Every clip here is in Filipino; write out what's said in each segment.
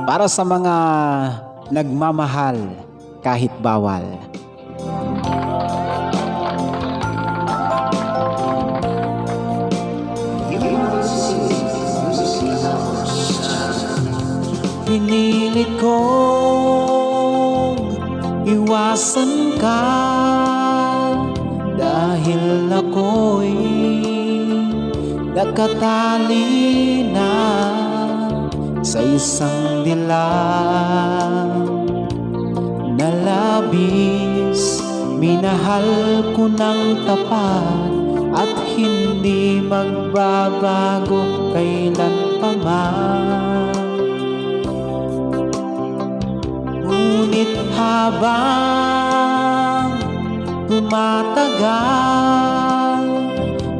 Para sa mga nagmamahal kahit bawal. Pinilit kong iwasan ka dahil ako'y nakatali na sa isang dilam na labis. Minahal ko ng tapat at hindi magbabago kailanpaman. Ngunit habang tumatagal,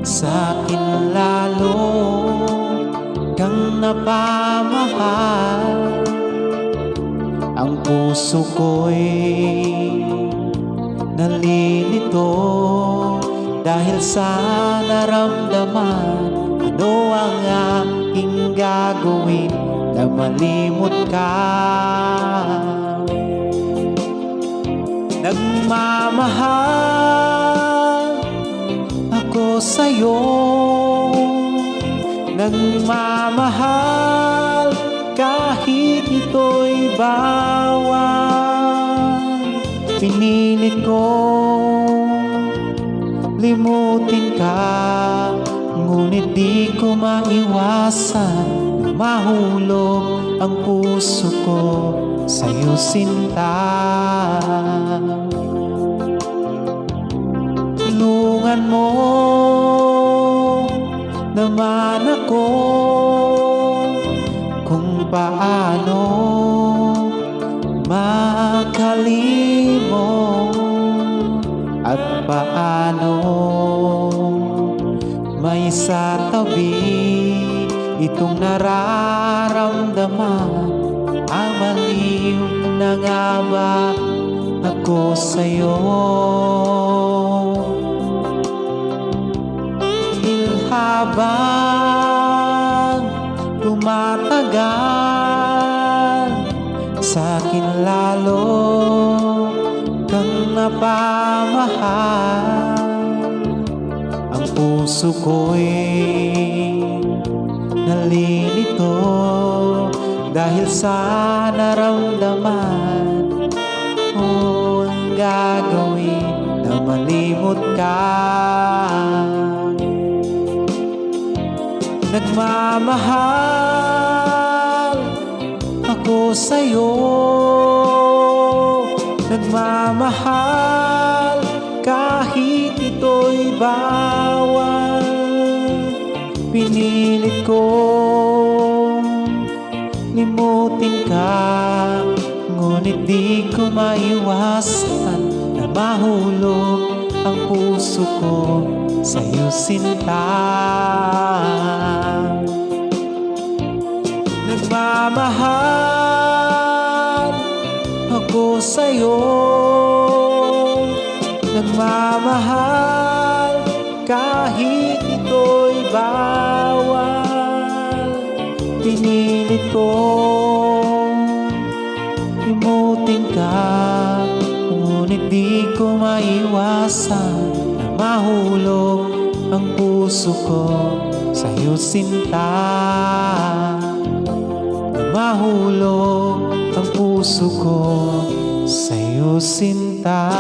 sa'kin lalo kang napamahal. Ang puso ko'y nalilito dahil sa naramdaman. Ano ang aking gagawin na malimot ka? Nagmamahal ako sa'yo, nagmamahal kahit ito'y bawal. Pinilit ko limutin ka, ngunit di ko maiwasan na mahulog ang puso ko sa'yo, sinta. Tulungan mo naman ako kung paano makalimot at paano may satabi itong nararamdaman. Amaliw na nga ba ako sa'yo? Habang tumatagal, sa'kin lalo kang napamahal. Ang puso ko'y nalilito dahil sa naramdaman. Ang gagawin na malimot ka? Nagmamahal ako sa'yo, nagmamahal kahit ito'y bawal. Pinilit kong limutin ka, ngunit di ko maiwasan na mahulog ang puso ko sa'yo, sinta. Nagmamahal ako sa'yo, nagmamahal kahit ito'y bawal. Pinilit kong limutin ka, ngunit di ko maiwasan na mahulog ang puso ko sa'yo, sinta. Mahulog ang puso ko sa'yo, sinta.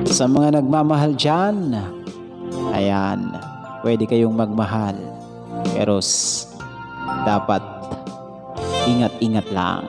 Sa mga nagmamahal dyan, ayan, pwede kayong magmahal, pero dapat ingat-ingat lang.